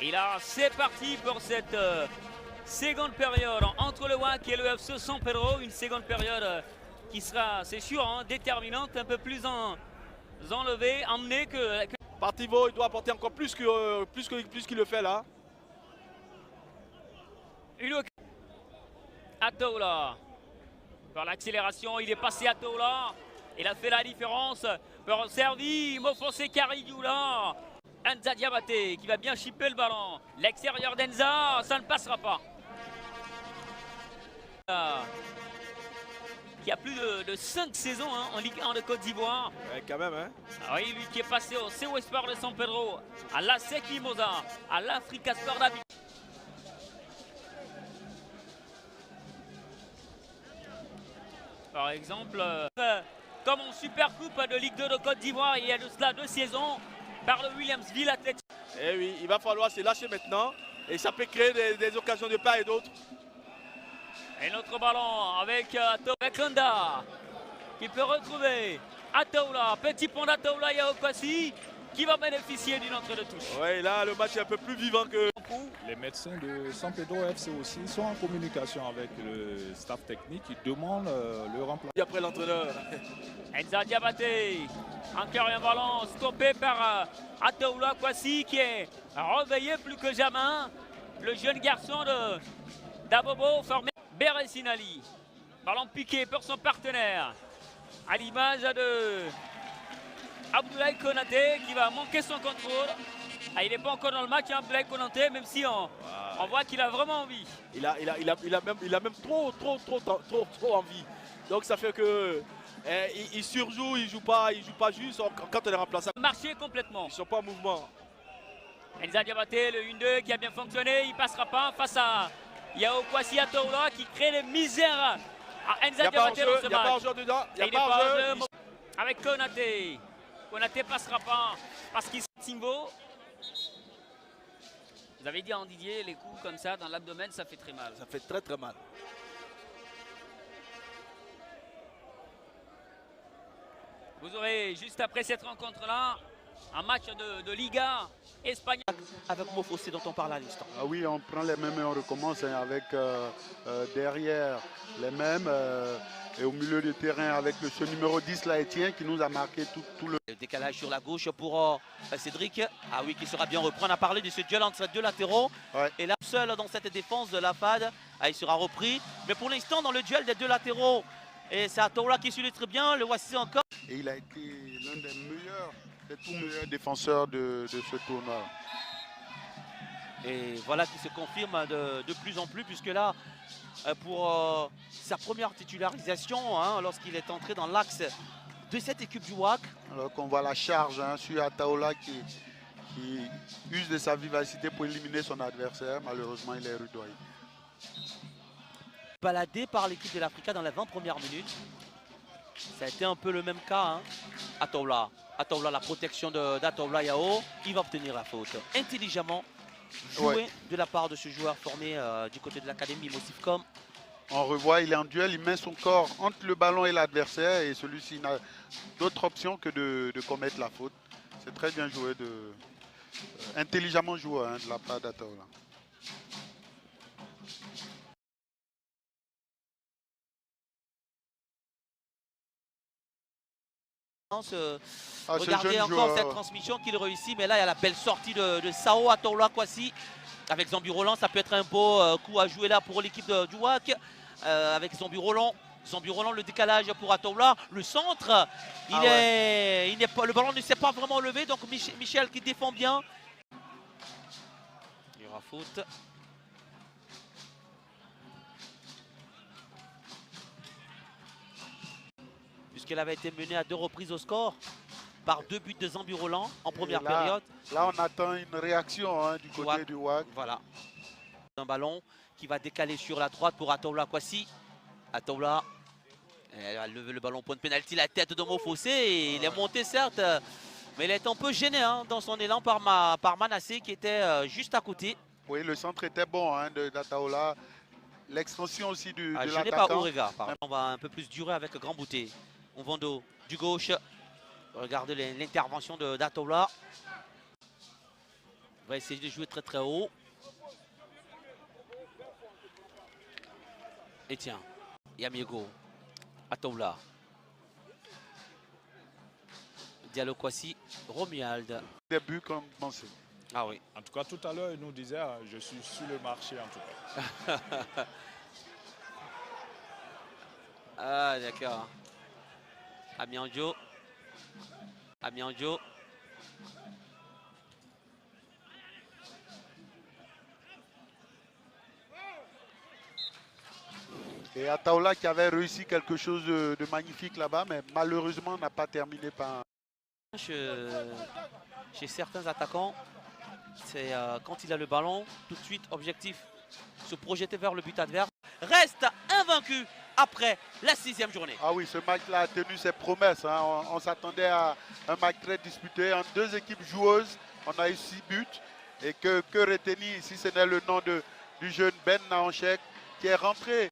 Et là, c'est parti pour cette seconde période entre le WAC et le FC San Pedro. Une seconde période qui sera, c'est sûr, hein, déterminante, un peu plus enlevée, emmenée que... Partivo, il doit apporter encore plus qu'il le fait là. Une Atoula. Par l'accélération, il est passé à Toula. Il a fait la différence. Pour servi, Mofosé Carigula. Enza Diabaté qui va bien chipper le ballon. L'extérieur d'Enza, ça ne passera pas. Qui a plus de 5 saisons hein, en Ligue 1 de Côte d'Ivoire. Ouais, quand même, hein. Ah oui, lui qui est passé au CO Sport de San Pedro, à l'ASEC Mimosa, à l'Africa Sport d'Abidjan. Par exemple, comme en Super Coupe de Ligue 2 de Côte d'Ivoire, il y a de cela 2 saisons, par le Williamsville Athletic. Eh oui, il va falloir se lâcher maintenant et ça peut créer des occasions de part et d'autre. Et notre ballon avec Kanda qui peut retrouver Ataoula, petit pont d'Ataoula Yaokwasi qui va bénéficier d'une entrée de touche. Oui, là le match est un peu plus vivant que... Les médecins de San Pedro FC aussi sont en communication avec le staff technique. Ils demandent le remplacement. Et après l'entraîneur. Enza Diabaté, encore un ballon stoppé par Ataoula Kwasi qui est réveillé plus que jamais. Le jeune garçon d'Abobo formé Beresinali. Ballon piqué pour son partenaire. À l'image de Abdoulaye Konaté qui va manquer son contrôle. Ah, il n'est pas encore dans le match, hein, Abdoulaye Konaté, même si on voit qu'il a vraiment envie. Il a même trop envie. Donc ça fait que il surjoue, il joue pas juste quand on est remplaçant. Marché complètement. Ils ne sont pas en mouvement. Enza Diabaté, le 1-2 qui a bien fonctionné, il ne passera pas face à Yao Kwasi Atoula qui crée les misères à Enza Diabaté dans ce match. Il n'y a pas en jeu dedans. Il n'y a pas en jeu. Avec Konaté. Konaté ne passera pas parce qu'il Simbo. Vous avez dit à Didier, les coups comme ça dans l'abdomen, ça fait très mal. Ça fait très très mal. Vous aurez juste après cette rencontre-là un match de Liga espagnole. Avec Mofosé dont on parle à l'instant. Ah oui, on prend les mêmes et on recommence hein, avec derrière les mêmes et au milieu du terrain avec ce numéro 10 là, Etienne, qui nous a marqué tout le... Le décalage sur la gauche pour Cédric. Ah oui, qui sera bien repris. On a parlé de ce duel entre ces deux latéraux. Ouais. Et là, seul dans cette défense de la FAD, il sera repris. Mais pour l'instant, dans le duel des deux latéraux, et c'est Atoula qui suit très bien, le voici encore. Et il a été l'un des meilleurs, des tout meilleurs défenseurs de ce tournoi. Et voilà qui se confirme de plus en plus, puisque là, pour sa première titularisation, hein, lorsqu'il est entré dans l'axe de cette équipe du WAC. Alors qu'on voit la charge hein, sur Ataola qui use de sa vivacité pour éliminer son adversaire. Malheureusement, il est rudoyé. Baladé par l'équipe de l'Africa dans les 20 premières minutes. Ça a été un peu le même cas. Hein. Ataola, la protection d'Ataoula Yao. Il va obtenir la faute intelligemment. Joué de la part de ce joueur formé du côté de l'académie Mosifcom. On revoit, il est en duel, il met son corps entre le ballon et l'adversaire et celui-ci n'a d'autre option que de commettre la faute. C'est très bien joué, intelligemment joué hein, de la part d'Ataola. Regardez encore cette transmission qu'il réussit, mais là il y a la belle sortie de Sao Atoula Kwasi. Avec Zambi Roland, ça peut être un beau coup à jouer là pour l'équipe du WAC. Avec Zambi Roland, le décalage pour Atoula. Le centre, le ballon ne s'est pas vraiment levé. Donc Michel qui défend bien. Il y aura faute. Puisqu'elle avait été menée à 2 reprises au score par 2 buts de Zambi Roland en première période. Là, on attend une réaction hein, du côté du WAC. Voilà. Un ballon qui va décaler sur la droite pour Atoula Kwasi. Atoula, elle a levé le ballon point de pénalty, la tête de Mofosé. Et il est monté certes, mais il est un peu gêné hein, dans son élan par Manassé qui était juste à côté. Oui, le centre était bon hein, d'Ataola. L'extension aussi de l'attaquant. Gêné par Orega. On va un peu plus durer avec Grand Bouté. On vend du gauche. Regardez l'intervention d'Atoula. va essayer de jouer très très haut. Et tiens, Yamiego, Atoula. Diallo Kwasi, Romuald. Début comme pensé. Ah oui. En tout cas, tout à l'heure, il nous disait, je suis sur le marché en tout cas. Ah d'accord. Amianjo. Amianjo. Et Ataola qui avait réussi quelque chose de magnifique là-bas, mais malheureusement n'a pas terminé par... Chez certains attaquants, c'est quand il a le ballon, tout de suite, objectif, se projeter vers le but adverse. Reste invaincu après la 6e journée. Ah oui, ce match-là a tenu ses promesses. Hein. On s'attendait à un match très disputé. En 2 équipes joueuses, on a eu 6 buts. Et que retenir si ce n'est le nom du jeune Ben Naonchek qui est rentré